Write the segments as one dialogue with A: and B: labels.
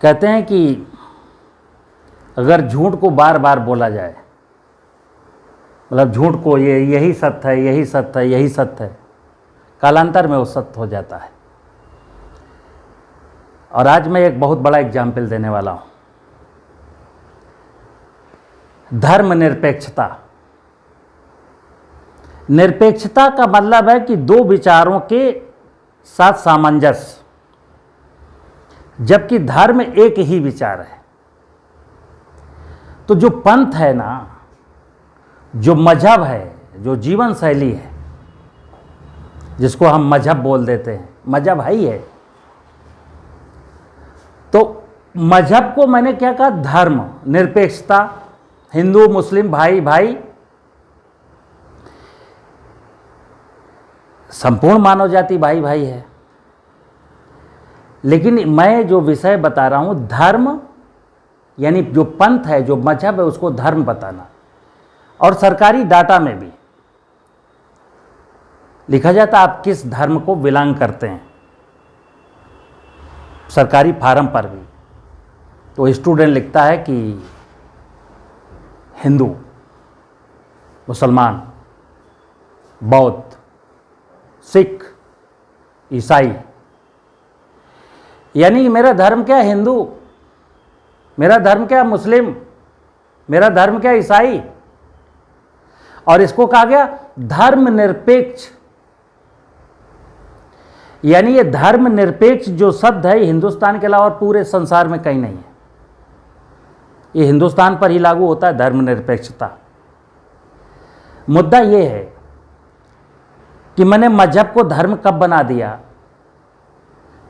A: कहते हैं कि अगर झूठ को बार बार बोला जाए, मतलब झूठ को यही सत्य है, यही सत्य है, यही सत्य है, कालांतर में वो सत्य हो जाता है। और आज मैं एक बहुत बड़ा एग्जाम्पल देने वाला हूँ। धर्मनिरपेक्षता। निरपेक्षता का मतलब है कि दो विचारों के साथ सामंजस्य, जबकि धर्म एक ही विचार है। तो जो पंथ है ना, जो मजहब है, जो जीवन शैली है, जिसको हम मजहब बोल देते हैं, मजहब है ही है। तो मजहब को मैंने क्या कहा? धर्म, निरपेक्षता, हिंदू मुस्लिम भाई भाई, संपूर्ण मानव जाति भाई भाई है। लेकिन मैं जो विषय बता रहा हूं, धर्म यानी जो पंथ है, जो मजहब है, उसको धर्म बताना। और सरकारी डाटा में भी लिखा जाता है आप किस धर्म को बिलोंग करते हैं, सरकारी फार्म पर भी। तो स्टूडेंट लिखता है कि हिंदू, मुसलमान, बौद्ध, सिख, ईसाई। यानी मेरा धर्म क्या है? हिंदू। मेरा धर्म क्या? मुस्लिम। मेरा धर्म क्या? ईसाई। और इसको कहा गया धर्मनिरपेक्ष। यानी ये धर्मनिरपेक्ष जो शब्द है, हिंदुस्तान के अलावा पूरे संसार में कहीं नहीं है। ये हिंदुस्तान पर ही लागू होता है धर्मनिरपेक्षता। मुद्दा ये है कि मैंने मजहब को धर्म कब बना दिया?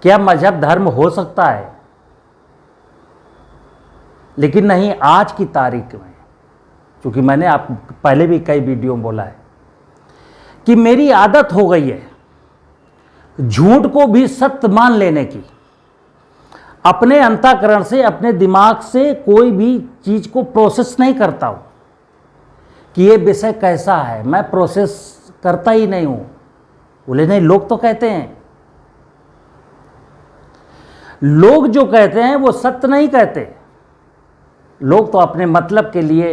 A: क्या मजहब धर्म हो सकता है? लेकिन नहीं, आज की तारीख में, क्योंकि मैंने आप पहले भी कई वीडियो में बोला है कि मेरी आदत हो गई है झूठ को भी सत्य मान लेने की। अपने अंतःकरण से, अपने दिमाग से कोई भी चीज को प्रोसेस नहीं करता हूं कि ये विषय कैसा है। मैं प्रोसेस करता ही नहीं हूं। बोले नहीं, लोग तो कहते हैं। लोग जो कहते हैं वो सत्य नहीं कहते। लोग तो अपने मतलब के लिए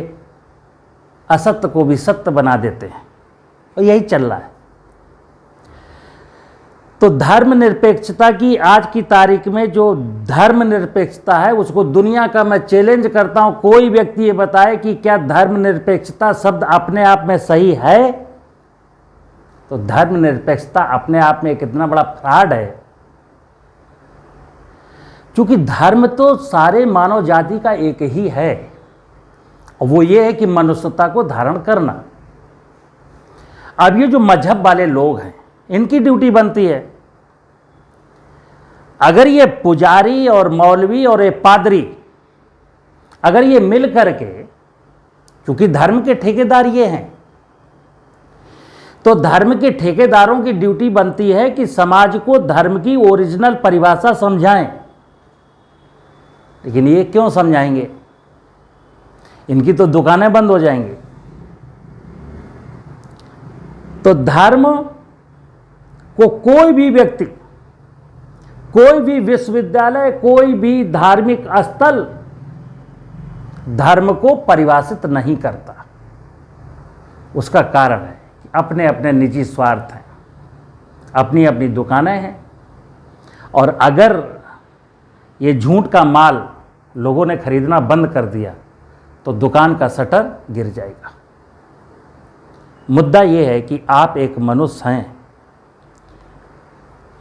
A: असत्य को भी सत्य बना देते हैं, और यही चल रहा है। तो धर्मनिरपेक्षता की आज की तारीख में जो धर्मनिरपेक्षता है, उसको दुनिया का मैं चैलेंज करता हूं, कोई व्यक्ति ये बताए कि क्या धर्मनिरपेक्षता शब्द अपने आप में सही है? तो धर्मनिरपेक्षता अपने आप में कितना बड़ा फ्रॉड है। क्योंकि धर्म तो सारे मानव जाति का एक ही है, और वो ये है कि मनुष्यता को धारण करना। अब ये जो मजहब वाले लोग हैं, इनकी ड्यूटी बनती है, अगर ये पुजारी और मौलवी और ये पादरी, अगर ये मिल करके, क्योंकि धर्म के ठेकेदार ये हैं, तो धर्म के ठेकेदारों की ड्यूटी बनती है कि समाज को धर्म की ओरिजिनल परिभाषा समझाएं। लेकिन ये क्यों समझाएंगे? इनकी तो दुकानें बंद हो जाएंगी। तो धर्म को कोई भी व्यक्ति, कोई भी विश्वविद्यालय, कोई भी धार्मिक स्थल धर्म को परिभाषित नहीं करता। उसका कारण है कि अपने अपने निजी स्वार्थ हैं, अपनी अपनी दुकानें हैं, और अगर ये झूठ का माल लोगों ने खरीदना बंद कर दिया तो दुकान का शटर गिर जाएगा। मुद्दा ये है कि आप एक मनुष्य हैं,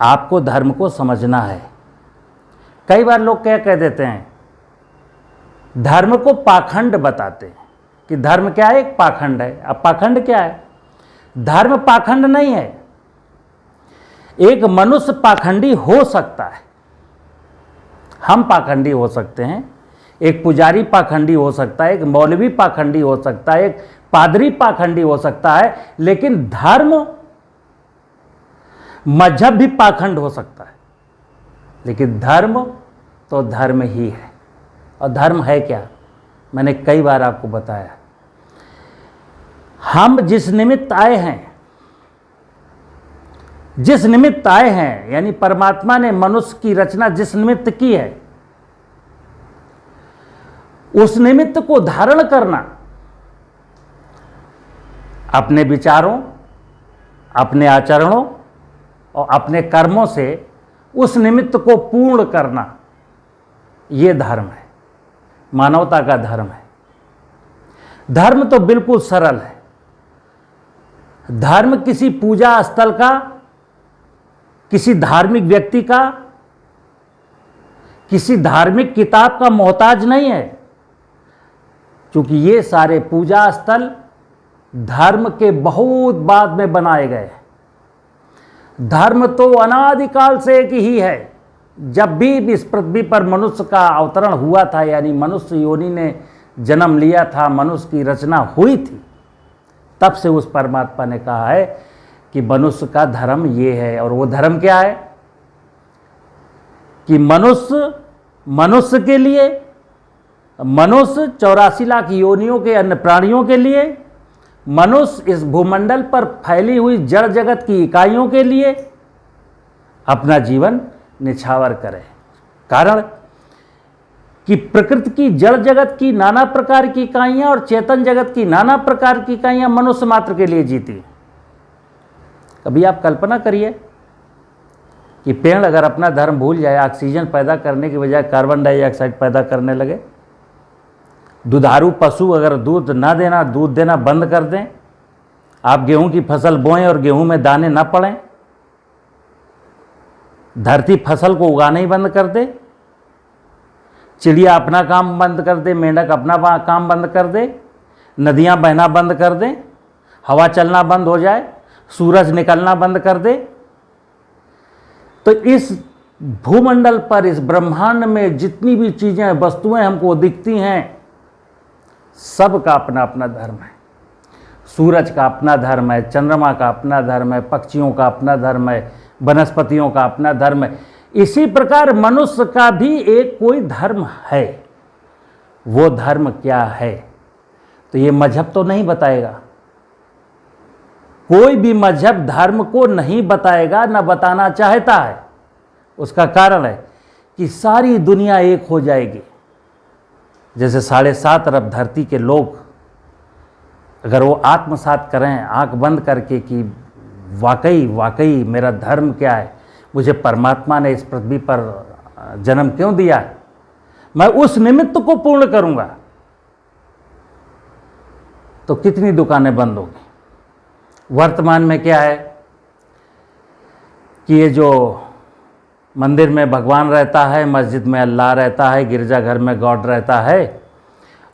A: आपको धर्म को समझना है। कई बार लोग क्या कह देते हैं, धर्म को पाखंड बताते हैं कि धर्म क्या है? एक पाखंड है। अब पाखंड क्या है? धर्म पाखंड नहीं है। एक मनुष्य पाखंडी हो सकता है, हम पाखंडी हो सकते हैं, एक पुजारी पाखंडी हो सकता है, एक मौलवी पाखंडी हो सकता है, एक पादरी पाखंडी हो सकता है, लेकिन धर्म, मजहब भी पाखंड हो सकता है। लेकिन धर्म तो धर्म ही है। और धर्म है क्या? मैंने कई बार आपको बताया, हम जिस निमित्त आए हैं, यानी परमात्मा ने मनुष्य की रचना जिस निमित्त की है, उस निमित्त को धारण करना, अपने विचारों, अपने आचरणों और अपने कर्मों से उस निमित्त को पूर्ण करना, यह धर्म है, मानवता का धर्म है। धर्म तो बिल्कुल सरल है। धर्म किसी पूजा स्थल का, किसी धार्मिक व्यक्ति का, किसी धार्मिक किताब का मोहताज नहीं है, क्योंकि ये सारे पूजा स्थल धर्म के बहुत बाद में बनाए गए। धर्म तो अनादिकाल से एक ही है। जब भी इस पृथ्वी पर मनुष्य का अवतरण हुआ था, यानी मनुष्य योनि ने जन्म लिया था, मनुष्य की रचना हुई थी, तब से उस परमात्मा ने कहा है कि मनुष्य का धर्म ये है। और वो धर्म क्या है कि मनुष्य के लिए, मनुष्य 84 लाख योनियों के अन्य प्राणियों के लिए, मनुष्य इस भूमंडल पर फैली हुई जड़ जगत की इकाइयों के लिए अपना जीवन निछावर करे। कारण कि प्रकृति की, जड़ जगत की नाना प्रकार की इकाइयां और चेतन जगत की नाना प्रकार की इकाइयां मनुष्य मात्र के लिए जीती। कभी आप कल्पना करिए कि पेड़ अगर अपना धर्म भूल जाए, ऑक्सीजन पैदा करने की बजाय कार्बन डाइऑक्साइड पैदा करने लगे, दुधारू पशु अगर दूध देना बंद कर दें, आप गेहूं की फसल बोएं और गेहूं में दाने ना पड़ें, धरती फसल को उगाना ही बंद कर दे, चिड़िया अपना काम बंद कर दे, मेंढक अपना काम बंद कर दे, नदियां बहना बंद कर दें, हवा चलना बंद हो जाए, सूरज निकलना बंद कर दे, तो इस भूमंडल पर, इस ब्रह्मांड में जितनी भी चीजें, वस्तुएं हमको दिखती हैं, सबका अपना अपना धर्म है। सूरज का अपना धर्म है, चंद्रमा का अपना धर्म है, पक्षियों का अपना धर्म है, वनस्पतियों का अपना धर्म है। इसी प्रकार मनुष्य का भी एक कोई धर्म है। वो धर्म क्या है? तो ये मजहब तो नहीं बताएगा। कोई भी मजहब धर्म को नहीं बताएगा, न बताना चाहता है। उसका कारण है कि सारी दुनिया एक हो जाएगी। जैसे 7.5 अरब धरती के लोग अगर वो आत्मसात करें आंख बंद करके कि वाकई मेरा धर्म क्या है, मुझे परमात्मा ने इस पृथ्वी पर जन्म क्यों दिया है, मैं उस निमित्त को पूर्ण करूंगा, तो कितनी दुकानें बंद होगी। वर्तमान में क्या है कि ये जो मंदिर में भगवान रहता है, मस्जिद में अल्लाह रहता है, गिरजाघर में गॉड रहता है,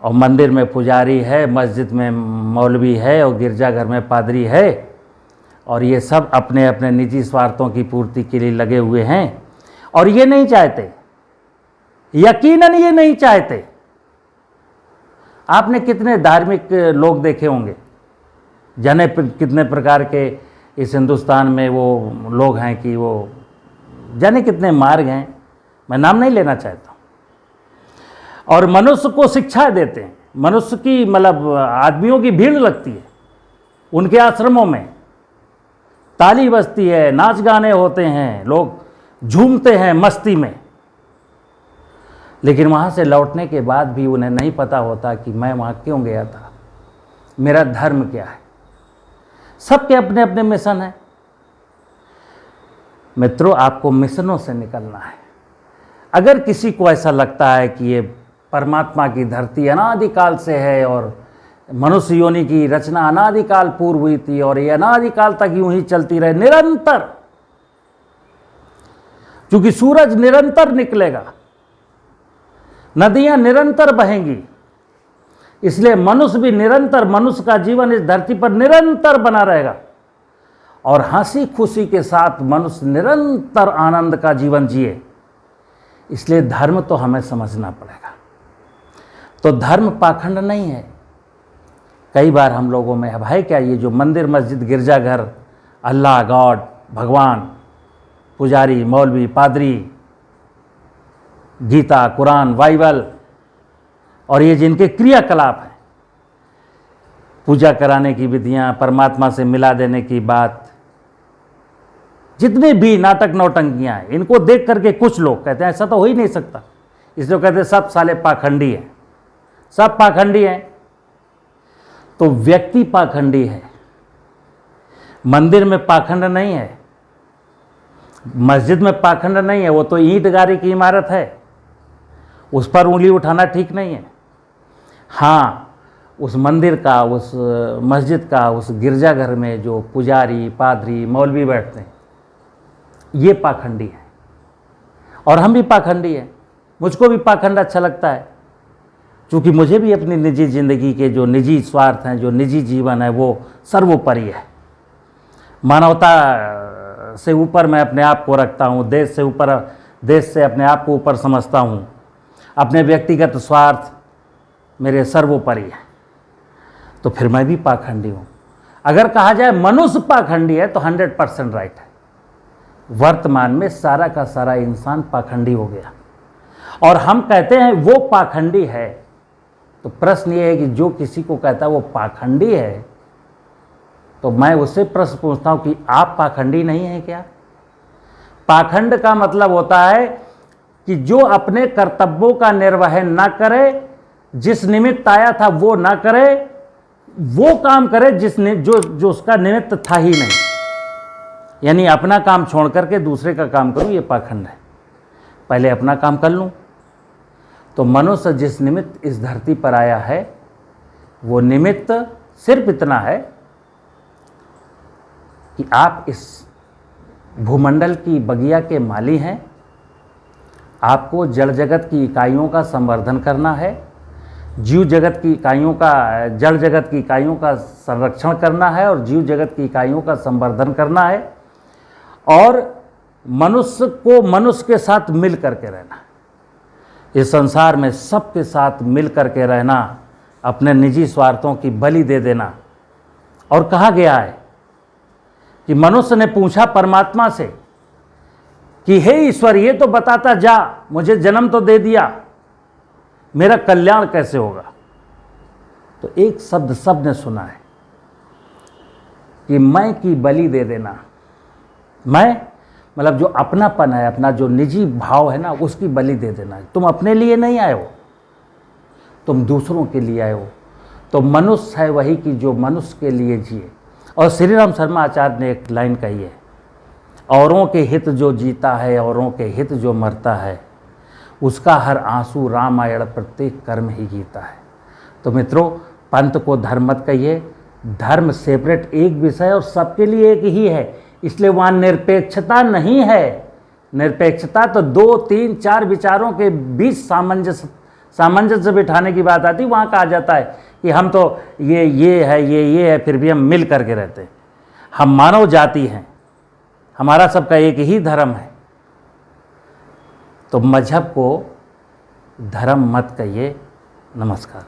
A: और मंदिर में पुजारी है, मस्जिद में मौलवी है और गिरजाघर में पादरी है, और ये सब अपने अपने निजी स्वार्थों की पूर्ति के लिए लगे हुए हैं। और ये नहीं चाहते, यकीनन ये नहीं चाहते। आपने कितने धार्मिक लोग देखे होंगे, जाने कितने प्रकार के इस हिंदुस्तान में वो लोग हैं कि वो जाने कितने मार्ग हैं, मैं नाम नहीं लेना चाहता। और मनुष्य को शिक्षा देते हैं, मनुष्य की मतलब आदमियों की भीड़ लगती है उनके आश्रमों में, ताली बजती है, नाच गाने होते हैं, लोग झूमते हैं मस्ती में, लेकिन वहाँ से लौटने के बाद भी उन्हें नहीं पता होता कि मैं वहाँ क्यों गया था, मेरा धर्म क्या है। सबके अपने अपने मिशन हैं। मित्रों, आपको मिशनों से निकलना है। अगर किसी को ऐसा लगता है कि ये परमात्मा की धरती अनादिकाल से है और मनुष्य योनि की रचना अनादिकाल पूर्व हुई थी और ये अनादिकाल तक यूं ही चलती रहे निरंतर, क्योंकि सूरज निरंतर निकलेगा, नदियां निरंतर बहेंगी, इसलिए मनुष्य भी निरंतर, मनुष्य का जीवन इस धरती पर निरंतर बना रहेगा और हंसी खुशी के साथ मनुष्य निरंतर आनंद का जीवन जिए। इसलिए धर्म तो हमें समझना पड़ेगा। तो धर्म पाखंड नहीं है। कई बार हम लोगों में अब है क्या, ये जो मंदिर मस्जिद गिरजाघर, अल्लाह गॉड भगवान, पुजारी मौलवी पादरी, गीता कुरान बाइबल और ये जिनके क्रियाकलाप हैं, पूजा कराने की विधियां, परमात्मा से मिला देने की बात, जितने भी नाटक नौटंकियां हैं, इनको देख करके कुछ लोग कहते हैं ऐसा तो हो ही नहीं सकता, इसलिए कहते हैं सब साले पाखंडी हैं। सब पाखंडी हैं। तो व्यक्ति पाखंडी है, मंदिर में पाखंड नहीं है, मस्जिद में पाखंड नहीं है, वो तो ईंट गारी की इमारत है, उस पर उंगली उठाना ठीक नहीं है। हाँ, उस मंदिर का, उस मस्जिद का, उस गिरजाघर में जो पुजारी, पादरी, मौलवी बैठते हैं, ये पाखंडी है। और हम भी पाखंडी हैं। मुझको भी पाखंड अच्छा लगता है, क्योंकि मुझे भी अपनी निजी ज़िंदगी के जो निजी स्वार्थ हैं, जो निजी जीवन है, वो सर्वोपरि है। मानवता से ऊपर मैं अपने आप को रखता हूँ, देश से अपने आप को ऊपर समझता हूँ। अपने व्यक्तिगत स्वार्थ मेरे सर्वोपरि है। तो फिर मैं भी पाखंडी हूँ। अगर कहा जाए मनुष्य पाखंडी है तो 100% राइट है। वर्तमान में सारा का सारा इंसान पाखंडी हो गया, और हम कहते हैं वो पाखंडी है। तो प्रश्न ये है कि जो किसी को कहता है वो पाखंडी है, तो मैं उससे प्रश्न पूछता हूँ कि आप पाखंडी नहीं हैं क्या? पाखंड का मतलब होता है कि जो अपने कर्तव्यों का निर्वहन ना करे, जिस निमित्त आया था वो ना करे, वो काम करे जो उसका निमित्त था ही नहीं। यानी अपना काम छोड़ करके दूसरे का काम करूं, ये पाखंड है। पहले अपना काम कर लूं। तो मनुष्य जिस निमित्त इस धरती पर आया है, वो निमित्त सिर्फ इतना है कि आप इस भूमंडल की बगिया के माली हैं। आपको जड़ जगत की इकाइयों का संवर्धन करना है, जड़ जगत की इकाइयों का संरक्षण करना है, और जीव जगत की इकाइयों का संवर्धन करना है, और मनुष्य को मनुष्य के साथ मिल करके रहना। इस संसार में सबके साथ मिल करके रहना, अपने निजी स्वार्थों की बलि दे देना। और कहा गया है कि मनुष्य ने पूछा परमात्मा से कि हे ईश्वर, ये तो बताता जा, मुझे जन्म तो दे दिया, मेरा कल्याण कैसे होगा? तो एक शब्द सबने सुना है कि मैं की बलि दे देना। मैं मतलब जो अपनापन है, अपना जो निजी भाव है ना, उसकी बलि दे देना। तुम अपने लिए नहीं आए हो, तुम दूसरों के लिए आए हो। तो मनुष्य है वही कि जो मनुष्य के लिए जिए। और श्री राम शर्मा आचार्य ने एक लाइन कही है, औरों के हित जो जीता है, औरों के हित जो मरता है, उसका हर आंसू रामायण प्रत्येक कर्म ही गीता है। तो मित्रों, पंथ को धर्म मत कहिए। धर्म सेपरेट एक विषय और सबके लिए एक ही है, इसलिए वहाँ निरपेक्षता नहीं है। निरपेक्षता तो 2, 3, 4 विचारों के बीच सामंजस्य बिठाने की बात आती। वहाँ कहा जाता है कि हम तो ये है, फिर भी हम मिल करके रहते हैं। हम मानव जाति हैं, हमारा सबका एक ही धर्म है। तो मजहब को धर्म मत कहिए। नमस्कार।